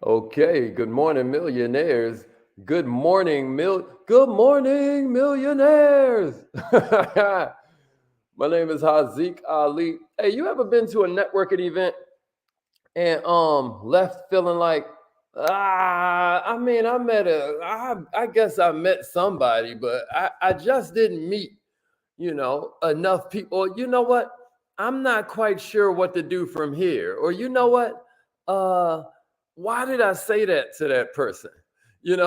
Okay, good morning, millionaires. Good morning, millionaires. My name is Haziq Ali. Hey, you ever been to a networking event and left feeling like I guess I met somebody, but I just didn't meet, enough people. You know what? I'm not quite sure what to do from here. Or you know what? Uh why did I say that to that person? You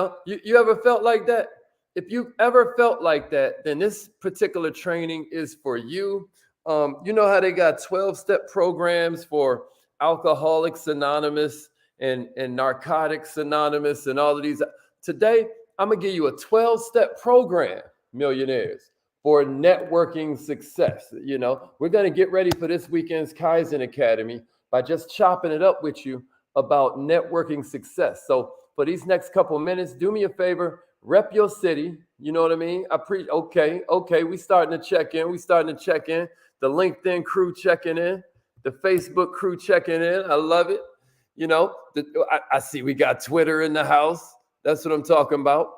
ever felt like that? If you've ever felt like that, then this particular training is for you. You know how they got 12-step programs for Alcoholics Anonymous and Narcotics Anonymous and all of these. Today, I'm going to give you a 12-step program, millionaires, for networking success. We're going to get ready for this weekend's Kaizen Academy by just chopping it up with you about networking success. So for these next couple minutes, do me a favor, rep your city. You know what I mean? Okay. We starting to check in. The LinkedIn crew checking in. The Facebook crew checking in. I love it. I see we got Twitter in the house. That's what I'm talking about.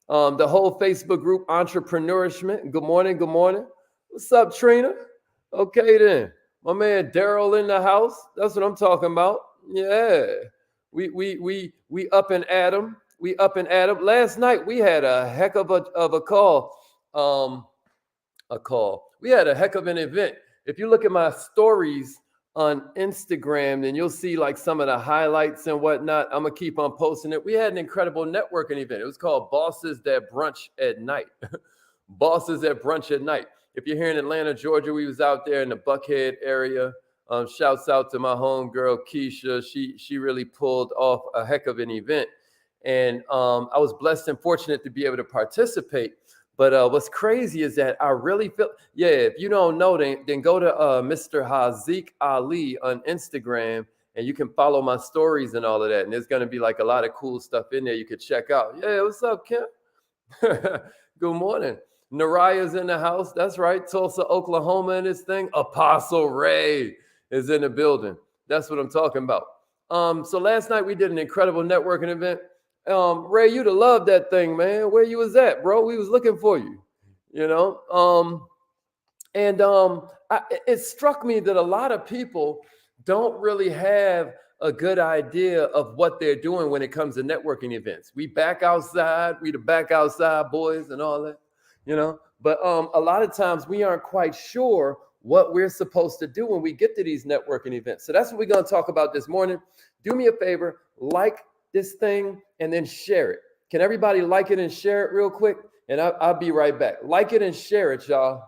The whole Facebook group, Entrepreneurishment. Good morning. Good morning. What's up, Trina? Okay, then. My man Daryl in the house. That's what I'm talking about. Yeah. We up and at 'em. We up and at 'em. Last night we had a heck of a call. A call. We had a heck of an event. If you look at my stories on Instagram, then you'll see like some of the highlights and whatnot. I'm gonna keep on posting it. We had an incredible networking event. It was called Bosses That Brunch at Night. Bosses at Brunch at Night. If you're here in Atlanta, Georgia, we was out there in the Buckhead area. Shouts out to my homegirl Keisha. She really pulled off a heck of an event, and I was blessed and fortunate to be able to participate. But what's crazy is that I really feel, yeah, if you don't know, then go to Mr. Haziq Ali on Instagram and you can follow my stories and all of that. And there's going to be like a lot of cool stuff in there you could check out. Yeah, what's up, Kim? Good morning. Naraya's in the house. That's right. Tulsa, Oklahoma in this thing. Apostle Ray is in the building. That's what I'm talking about. So last night we did an incredible networking event. Ray, you'd have loved that thing, man. Where you was at, bro? We was looking for you. You know. It struck me that a lot of people don't really have a good idea of what they're doing when it comes to networking events. We back outside, we the back outside boys and all that, But a lot of times we aren't quite sure what we're supposed to do when we get to these networking events. So that's what we're going to talk about this morning. Do me a favor, like this thing and then share it. Can everybody like it and share it real quick? And I'll be right back. Like it and share it, y'all.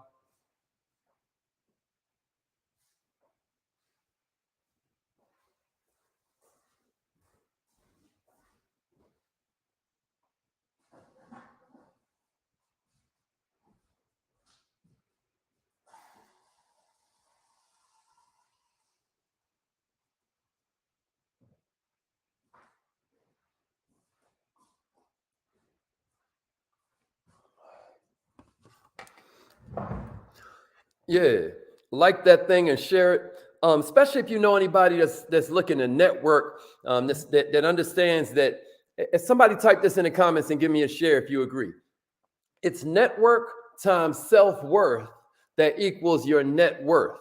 Yeah, like that thing and share it. Especially if you know anybody that's looking to network, that understands that. If somebody type this in the comments and give me a share if you agree. It's network times self-worth that equals your net worth.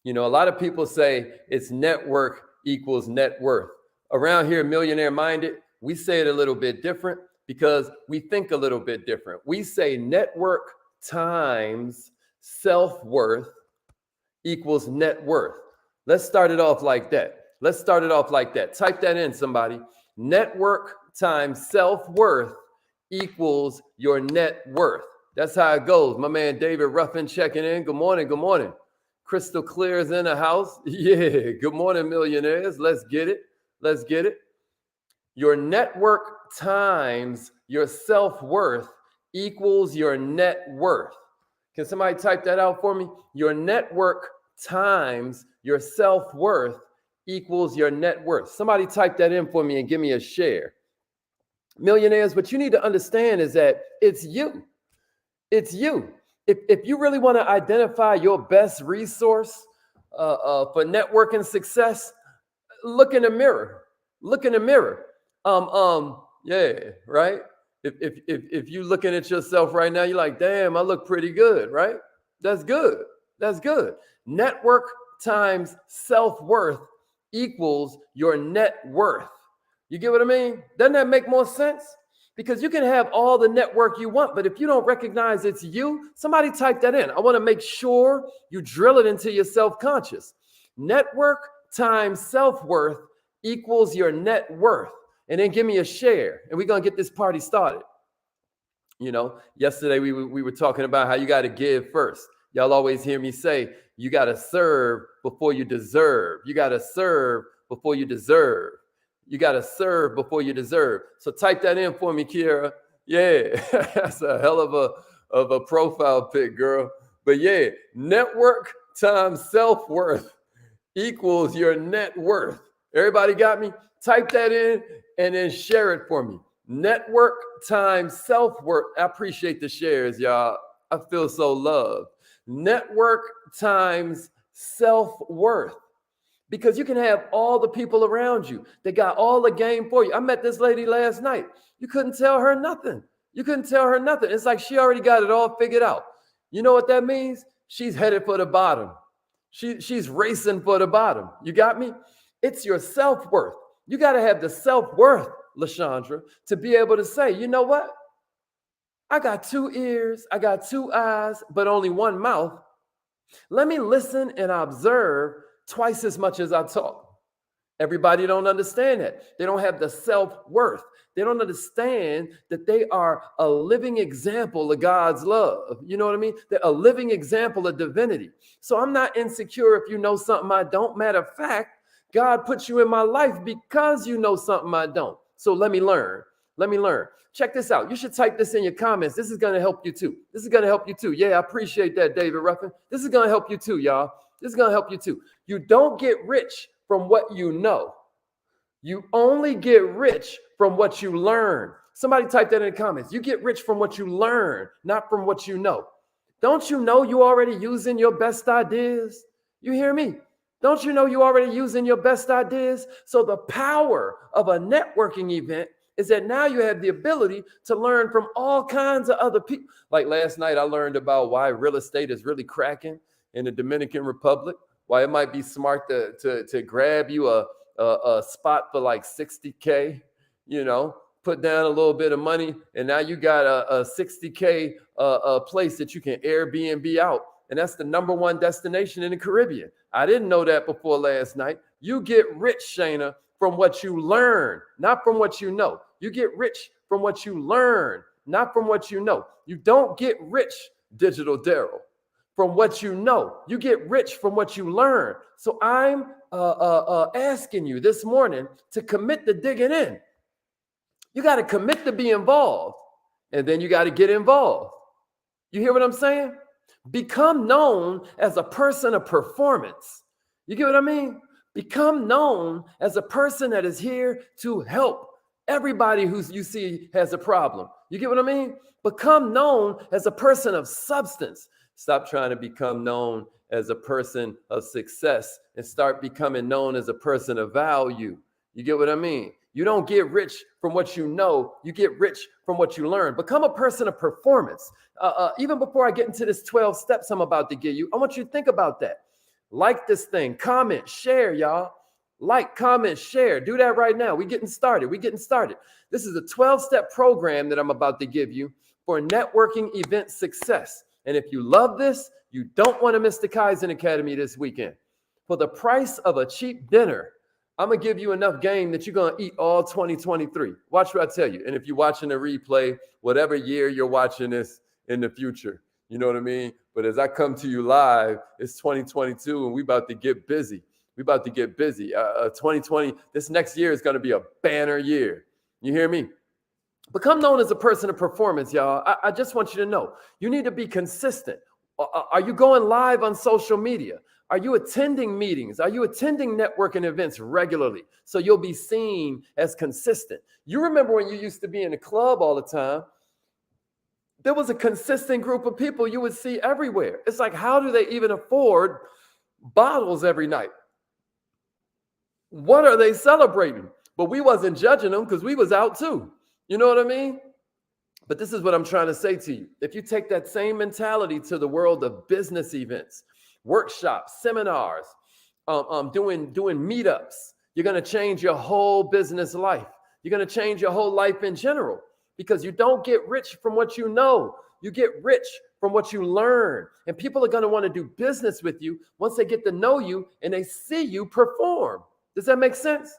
A lot of people say it's network equals net worth. Around here, Millionaire Minded, we say it a little bit different because we think a little bit different. We say network times self-worth equals net worth. Let's start it off like that. Type that in, somebody. Network times self-worth equals your net worth. That's how it goes. My man David Ruffin checking in. Good morning. Good morning. Crystal Clear is in the house. Yeah. Good morning, millionaires. Let's get it. Your network times your self-worth equals your net worth. Can somebody type that out for me? Your network times your self-worth equals your net worth. Somebody type that in for me and give me a share. Millionaires, what you need to understand is that it's you. It's you. If you really want to identify your best resource for networking success, look in the mirror. Yeah, right. If you looking at yourself right now, you're like, damn, I look pretty good, right? That's good. That's good. Network times self-worth equals your net worth. You get what I mean? Doesn't that make more sense? Because you can have all the network you want, but if you don't recognize it's you, somebody type that in. I want to make sure you drill it into your self-conscious. Network times self-worth equals your net worth. And then give me a share, and we're going to get this party started. Yesterday we were talking about how you got to give first. Y'all always hear me say, you got to serve before you deserve. You got to serve before you deserve. You got to serve before you deserve. So type that in for me, Kiera. Yeah, that's a hell of a profile pic, girl. But yeah, network times self-worth equals your net worth. Everybody got me? Type that in and then share it for me. Network times self-worth. I appreciate the shares, y'all. I feel so loved. Network times self-worth. Because you can have all the people around you. They got all the game for you. I met this lady last night. You couldn't tell her nothing. You couldn't tell her nothing. It's like she already got it all figured out. You know what that means? She's headed for the bottom. She's racing for the bottom. You got me? It's your self-worth. You got to have the self-worth, LaShondra, to be able to say, you know what? I got 2 ears, I got 2 eyes, but only 1 mouth. Let me listen and observe twice as much as I talk. Everybody don't understand that. They don't have the self-worth. They don't understand that they are a living example of God's love. You know what I mean? They're a living example of divinity. So I'm not insecure if you know something I don't. Matter of fact, God put you in my life because you know something I don't. So let me learn. Let me learn. Check this out. You should type this in your comments. This is going to help you too. This is going to help you too. Yeah, I appreciate that, David Ruffin. This is going to help you too, y'all. This is going to help you too. You don't get rich from what you know. You only get rich from what you learn. Somebody type that in the comments. You get rich from what you learn, not from what you know. Don't you know you already using your best ideas? You hear me? Don't you know you already using your best ideas? So the power of a networking event is that now you have the ability to learn from all kinds of other people. Like last night, I learned about why real estate is really cracking in the Dominican Republic, why it might be smart to grab you a spot for like 60K, put down a little bit of money, and now you got a 60K place that you can Airbnb out. And that's the #1 destination in the Caribbean. I didn't know that before last night. You get rich, Shayna, from what you learn, not from what you know. You get rich from what you learn, not from what you know. You don't get rich, Digital Daryl, from what you know. You get rich from what you learn. So I'm asking you this morning to commit to digging in. You got to commit to be involved, and then you got to get involved. You hear what I'm saying? Become known as a person of performance. You get what I mean? Become known as a person that is here to help everybody who you see has a problem. You get what I mean? Become known as a person of substance. Stop trying to become known as a person of success and start becoming known as a person of value. You get what I mean? You don't get rich from what you know. You get rich from what you learn. Become a person of performance. Even before I get into this 12 steps I'm about to give you, I want you to think about that. Like this thing, comment, share, y'all. Like, comment, share. Do that right now. We're getting started. This is a 12-step program that I'm about to give you for networking event success. And if you love this, you don't want to miss the Kaizen Academy this weekend. For the price of a cheap dinner, I'm going to give you enough game that you're going to eat all 2023. Watch what I tell you. And if you're watching the replay, whatever year you're watching this in the future, you know what I mean? But as I come to you live, it's 2022 and we about to get busy. 2020, this next year is going to be a banner year. You hear me? Become known as a person of performance, y'all. I just want you to know, you need to be consistent. Are you going live on social media? Are you attending meetings? Are you attending networking events regularly? So you'll be seen as consistent. You remember when you used to be in a club all the time, there was a consistent group of people you would see everywhere. It's like, how do they even afford bottles every night? What are they celebrating? But we wasn't judging them because we was out too. You know what I mean? But this is what I'm trying to say to you. If you take that same mentality to the world of business events, workshops, seminars, doing meetups, you're going to change your whole business life. You're going to change your whole life in general, because you don't get rich from what you know. You get rich from what you learn. And people are going to want to do business with you once they get to know you and they see you perform. Does that make sense?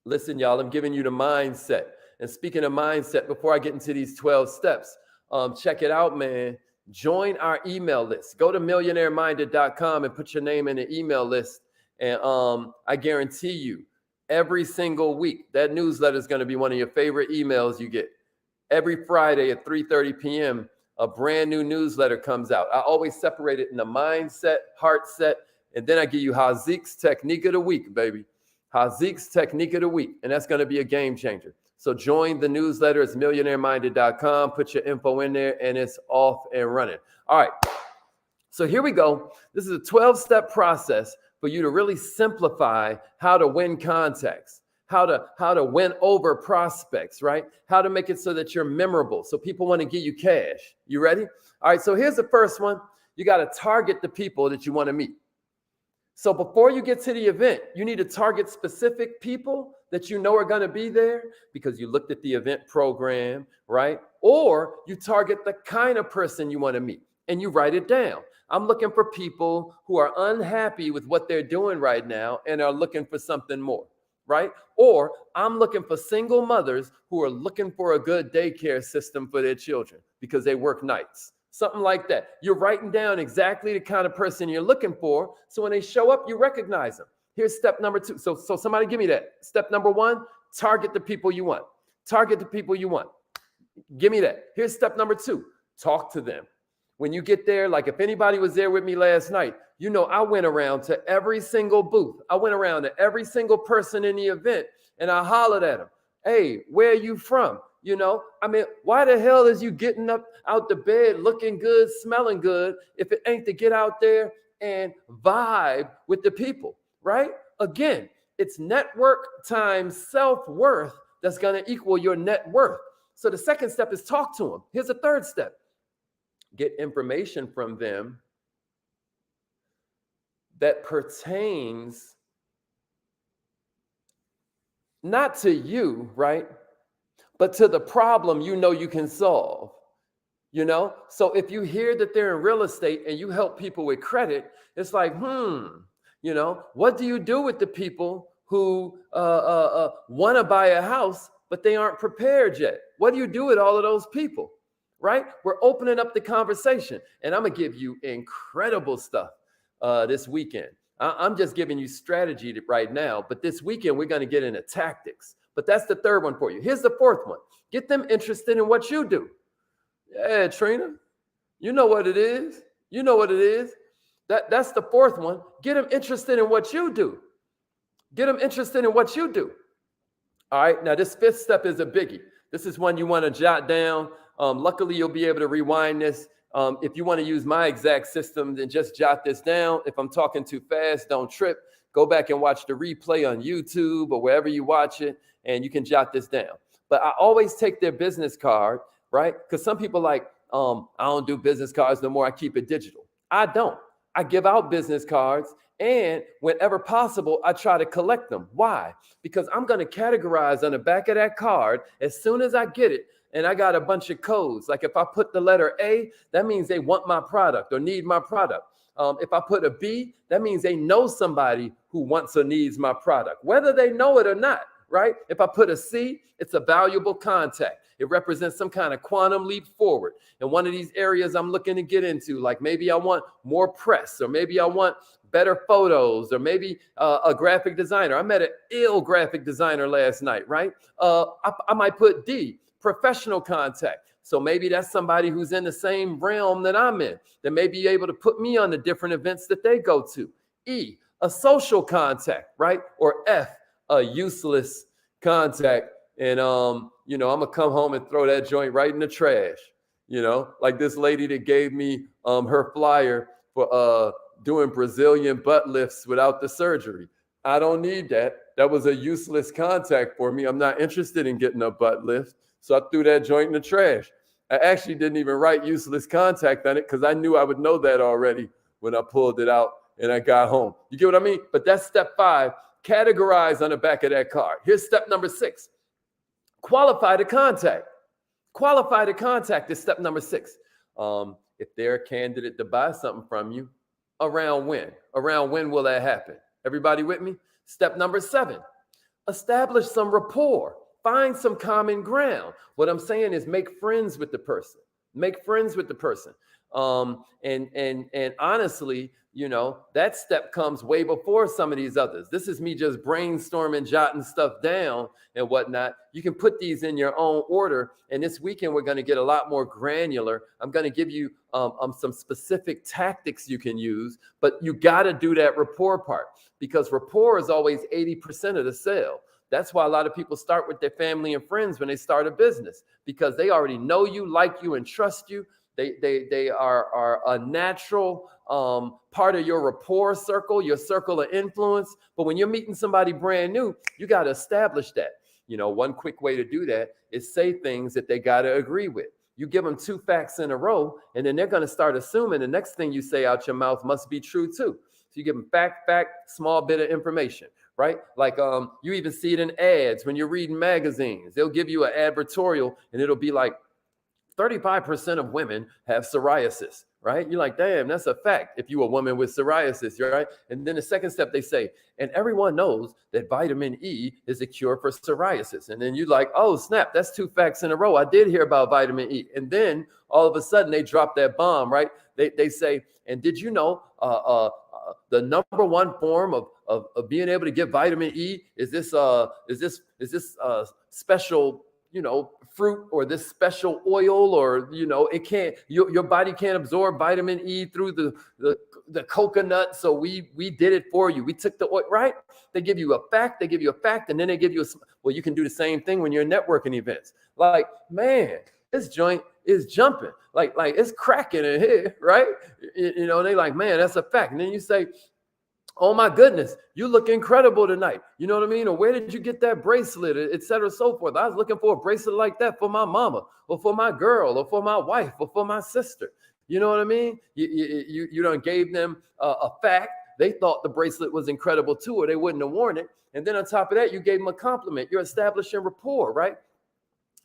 Listen, y'all, I'm giving you the mindset. And speaking of mindset, before I get into these 12 steps, check it out, man. Join our email list. Go to millionaireminded.com and put your name in the email list. And I guarantee you, every single week, that newsletter is going to be one of your favorite emails you get. Every Friday at 3:30 p.m., a brand new newsletter comes out. I always separate it in the mindset, heart set, and then I give you Haziq's technique of the week, baby. Haziq's technique of the week. And that's going to be a game changer. So join the newsletter. It's millionaireminded.com. Put your info in there and it's off and running. All right. So here we go. This is a 12-step process for you to really simplify how to win contacts, how to win over prospects, right? How to make it so that you're memorable, so people want to give you cash. You ready? All right. So here's the first one. You got to target the people that you want to meet. So before you get to the event, you need to target specific people that you know are going to be there because you looked at the event program, right? Or you target the kind of person you want to meet and you write it down. I'm looking for people who are unhappy with what they're doing right now and are looking for something more, right? Or I'm looking for single mothers who are looking for a good daycare system for their children because they work nights. Something like that. You're writing down exactly the kind of person you're looking for. So when they show up, you recognize them. Here's step number 2. So somebody give me that. Step number 1, target the people you want. Target the people you want. Give me that. Here's step number 2. Talk to them. When you get there, like if anybody was there with me last night, you know, I went around to every single booth. I went around to every single person in the event and I hollered at them. Hey, where are you from? You know, I mean, why the hell is you getting up out the bed, looking good, smelling good, if it ain't to get out there and vibe with the people, right? Again, it's network times self-worth that's going to equal your net worth. So the second step is talk to them. Here's the third step. Get information from them that pertains not to you, right? But to the problem you know you can solve, you know? So if you hear that they're in real estate and you help people with credit, it's like, you know, what do you do with the people who want to buy a house, but they aren't prepared yet? What do you do with all of those people, right? We're opening up the conversation, and I'm going to give you incredible stuff this weekend. I'm just giving you strategy right now, but this weekend we're going to get into tactics. But that's the third one for you. Here's the fourth one. Get them interested in what you do. Yeah, Trina, you know what it is. You know what it is. That's the fourth one. Get them interested in what you do. Get them interested in what you do. All right. Now, this fifth step is a biggie. This is one you want to jot down. Luckily, you'll be able to rewind this. If you want to use my exact system, then just jot this down. If I'm talking too fast, don't trip. Go back and watch the replay on YouTube or wherever you watch it, and you can jot this down. But I always take their business card, right? Because some people like, I don't do business cards no more. I keep it digital. I don't. I give out business cards, and whenever possible, I try to collect them. Why? Because I'm going to categorize on the back of that card as soon as I get it. And I got a bunch of codes. Like if I put the letter A, that means they want my product or need my product. If I put a B, that means they know somebody who wants or needs my product, whether they know it or not, right? If I put a C, it's a valuable contact. It represents some kind of quantum leap forward. And one of these areas I'm looking to get into, like maybe I want more press, or maybe I want better photos, or maybe a graphic designer. I met an ill graphic designer last night, right? I might put D, professional contact. So maybe that's somebody who's in the same realm that I'm in, that may be able to put me on the different events that they go to. E, a social contact, right? Or F, a useless contact. And, you know, I'm going to come home and throw that joint right in the trash. You know, like this lady that gave me her flyer for doing Brazilian butt lifts without the surgery. I don't need that. that was a useless contact for me. I'm not interested in getting a butt lift. So I threw that joint in the trash. I actually didn't even write useless contact on it because I knew I would know that already when I pulled it out and I got home. You get what I mean? But that's step 5, categorize on the back of that card. Here's step number 6, qualify the contact. Qualify the contact is step number 6. If they're a candidate to buy something from you, around when? Around when will that happen? Everybody with me? Step number 7, establish some rapport. Find some common ground. What I'm saying is make friends with the person. Make friends with the person. And honestly, you know, that step comes way before some of these others. This is me just brainstorming, jotting stuff down and whatnot. You can put these in your own order. And this weekend, we're going to get a lot more granular. I'm going to give you some specific tactics you can use, but you got to do that rapport part because rapport is always 80% of the sale. That's why a lot of people start with their family and friends when they start a business because they already know you, like you, and trust you. They are a natural part of your rapport circle, your circle of influence. But when you're meeting somebody brand new, you got to establish that. You know, one quick way to do that is say things that they got to agree with. You give them 2 facts in a row, and then they're going to start assuming the next thing you say out your mouth must be true too. So you give them fact, small bit of information. Right? Like you even see it in ads when you're reading magazines. They'll give you an advertorial and it'll be like 35% of women have psoriasis, right? You're like, damn, that's a fact if you're a woman with psoriasis, right? And then the second step they say, and everyone knows that vitamin E is a cure for psoriasis. And then you're like, oh, snap, that's 2 facts in a row. I did hear about vitamin E. And then all of a sudden they drop that bomb, right? They say, and did you know the number 1 form of being able to get vitamin E is this special, you know, fruit or this special oil, or, you know, it can't, your body can't absorb vitamin E through the coconut. So we did it for you. We took the oil, right? They give you a fact, and then they give you well, you can do the same thing when you're in networking events. Like, man, this joint is jumping, like it's cracking in here, right? You know, they like, man, that's a fact. And then you say, oh my goodness, you look incredible tonight. You know what I mean? Or where did you get that bracelet, et cetera, so forth. I was looking for a bracelet like that for my mama or for my girl or for my wife or for my sister. You know what I mean? You done gave them a fact. They thought the bracelet was incredible too, or they wouldn't have worn it. And then on top of that, you gave them a compliment. You're establishing rapport, right?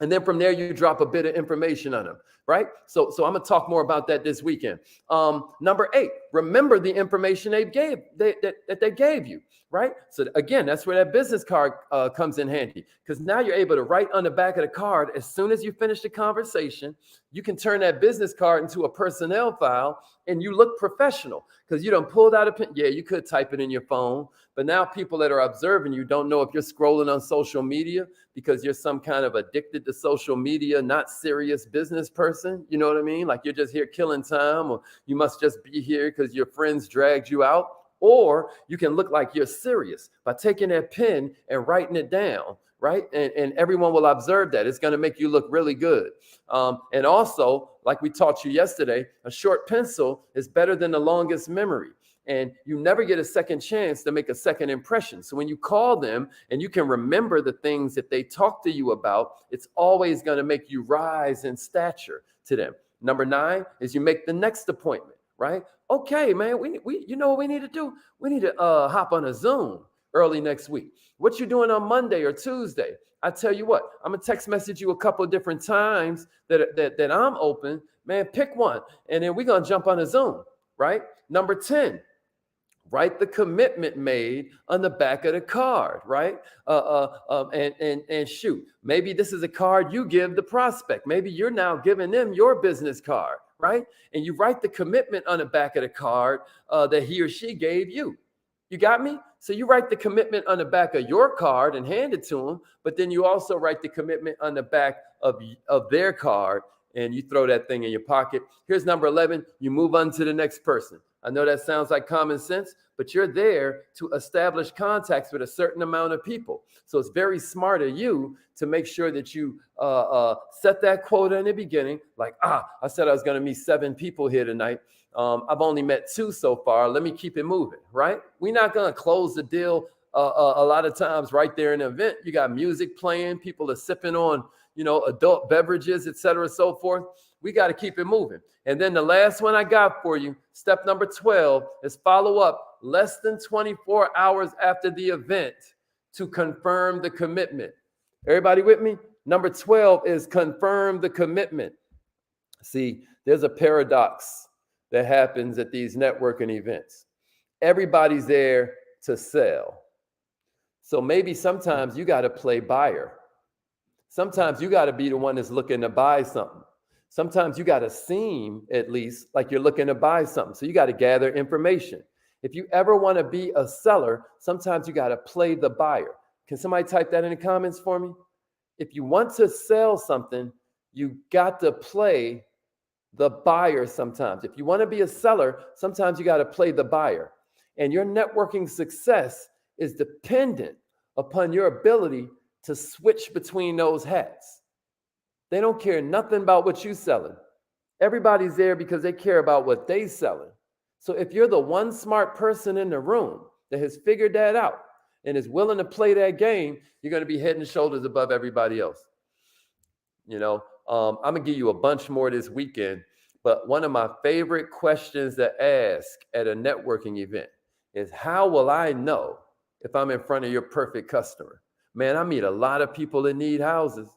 And then from there, you drop a bit of information on them, right? So I'm going to talk more about that this weekend. Number 8, remember the information they gave that they gave you, right? So again, that's where that business card comes in handy, because now you're able to write on the back of the card as soon as you finish the conversation. You can turn that business card into a personnel file, and you look professional because you done pulled out a pen. Yeah, you could type it in your phone, but now people that are observing you don't know if you're scrolling on social media because you're some kind of addicted to social media, not serious business person. You know what I mean? Like you're just here killing time, or you must just be here because your friends dragged you out. Or you can look like you're serious by taking that pen and writing it down, right? And everyone will observe that. It's going to make you look really good. And also, like we taught you yesterday, a short pencil is better than the longest memory. And you never get a second chance to make a second impression. So when you call them and you can remember the things that they talk to you about, it's always going to make you rise in stature to them. Number 9 is you make the next appointment, right? Okay, man, we you know what we need to do? We need to hop on a Zoom early next week. What you doing on Monday or Tuesday? I tell you what, I'm gonna text message you a couple of different times that I'm open. Man, pick one, and then we're gonna jump on a Zoom, right? Number 10. Write the commitment made on the back of the card, right? And shoot, maybe this is a card you give the prospect. Maybe you're now giving them your business card, right? And you write the commitment on the back of the card that he or she gave you. You got me? So you write the commitment on the back of your card and hand it to them, but then you also write the commitment on the back of their card, and you throw that thing in your pocket. Here's number 11. You move on to the next person. I know that sounds like common sense, but you're there to establish contacts with a certain amount of people. So it's very smart of you to make sure that you set that quota in the beginning. Like, I said I was going to meet 7 people here tonight. I've only met 2 so far. Let me keep it moving, right? We're not going to close the deal a lot of times right there in the event, you got music playing, people are sipping on, adult beverages, et cetera, so forth. We got to keep it moving. And then the last one I got for you, step number 12, is follow up less than 24 hours after the event to confirm the commitment. Everybody with me? Number 12 is confirm the commitment. See, there's a paradox that happens at these networking events. Everybody's there to sell. So maybe sometimes you got to play buyer. Sometimes you got to be the one that's looking to buy something. Sometimes you got to seem, at least, like you're looking to buy something. So you got to gather information. If you ever want to be a seller, sometimes you got to play the buyer. Can somebody type that in the comments for me? If you want to sell something, you got to play the buyer sometimes. If you want to be a seller, sometimes you got to play the buyer. And your networking success is dependent upon your ability to switch between those hats. They don't care nothing about what you're selling. Everybody's there because they care about what they're selling. So if you're the one smart person in the room that has figured that out and is willing to play that game, you're going to be head and shoulders above everybody else. I'm going to give you a bunch more this weekend, but one of my favorite questions to ask at a networking event is, how will I know if I'm in front of your perfect customer? Man, I meet a lot of people that need houses.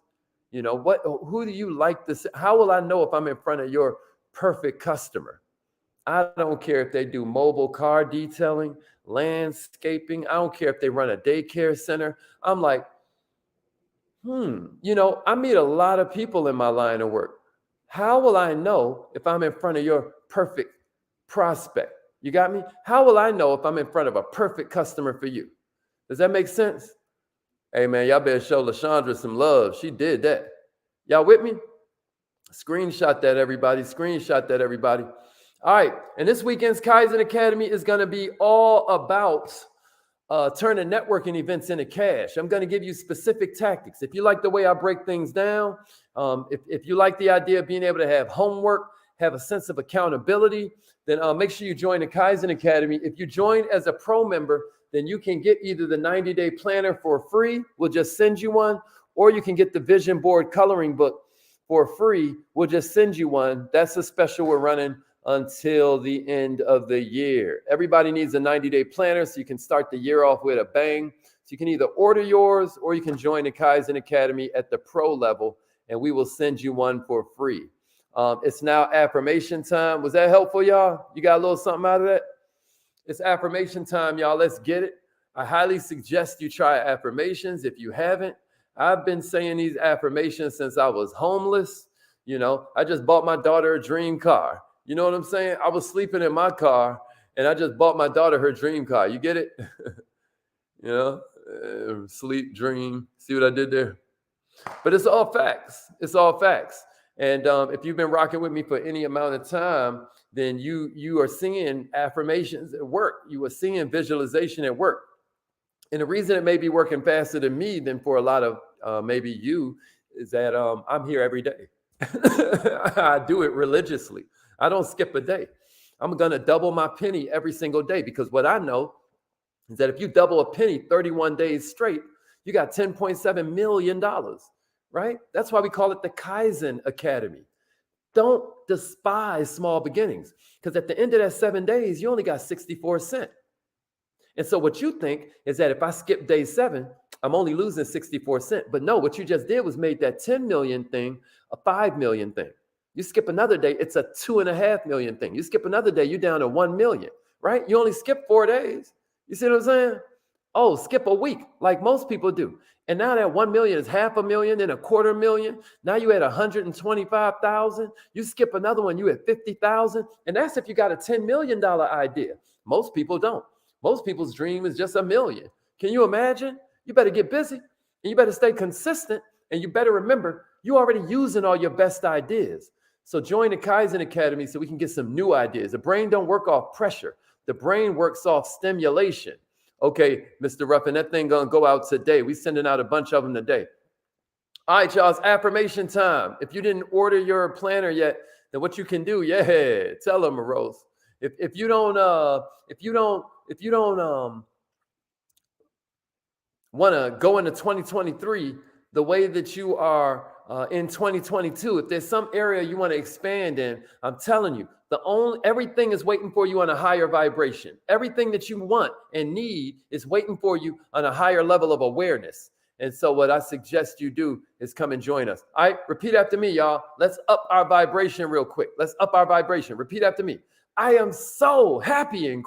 Who do you like to see? How will I know if I'm in front of your perfect customer? I don't care if they do mobile car detailing, landscaping. I don't care if they run a daycare center. I'm like, I meet a lot of people in my line of work. How will I know if I'm in front of your perfect prospect? You got me? How will I know if I'm in front of a perfect customer for you? Does that make sense? Hey, man, y'all better show LaShondra some love. She did that. Y'all with me? Screenshot that, everybody. Screenshot that, everybody. All right. And this weekend's Kaizen Academy is going to be all about turning networking events into cash. I'm going to give you specific tactics. If you like the way I break things down, if you like the idea of being able to have homework, have a sense of accountability, then make sure you join the Kaizen Academy. If you join as a pro member, then you can get either the 90-day planner for free. We'll just send you one, or you can get the vision board coloring book for free. We'll just send you one. That's a special we're running until the end of the year. Everybody needs a 90-day planner so you can start the year off with a bang. So you can either order yours or you can join the Kaizen Academy at the pro level, and we will send you one for free. It's now affirmation time. Was that helpful, y'all? You got a little something out of that? It's affirmation time, y'all. Let's get it. I highly suggest you try affirmations if you haven't. I've been saying these affirmations since I was homeless. I just bought my daughter a dream car. You know what I'm saying? I was sleeping in my car and I just bought my daughter her dream car. You get it? Sleep, dream. See what I did there? But it's all facts. It's all facts. And if you've been rocking with me for any amount of time, then you are seeing affirmations at work. You are seeing visualization at work. And the reason it may be working faster than me than for a lot of maybe you is that I'm here every day. I do it religiously. I don't skip a day. I'm going to double my penny every single day, because what I know is that if you double a penny 31 days straight, you got $10.7 million, right? That's why we call it the Kaizen Academy. Don't despise small beginnings, because at the end of that 7 days, you only got 64 cents. And so what you think is that if I skip day 7, I'm only losing 64 cents. But no, what you just did was made that 10 million thing a 5 million thing. You skip another day, it's a 2.5 million thing. You skip another day, you're down to 1 million, right? You only skip 4 days. You see what I'm saying? Oh, skip a week like most people do. And now that 1 million is $500,000, then $250,000. Now you at 125,000. You skip another one, you at 50,000. And that's if you got a $10 million idea. Most people don't. Most people's dream is just $1 million. Can you imagine? You better get busy and you better stay consistent, and you better remember you're already using all your best ideas. So join the Kaizen Academy so we can get some new ideas. The brain don't work off pressure. The brain works off stimulation. Okay, Mr. Ruffin, that thing gonna go out today. We sending out a bunch of them today. All right, y'all, it's affirmation time. If you didn't order your planner yet, then what you can do, tell them, Rose. If you don't want to go into 2023 the way that you are in 2022. If there's some area you want to expand in, I'm telling you, everything is waiting for you on a higher vibration. Everything that you want and need is waiting for you on a higher level of awareness. And so what I suggest you do is come and join us. All right, repeat after me, y'all. Let's up our vibration real quick. Let's up our vibration. Repeat after me. I am so happy and grateful.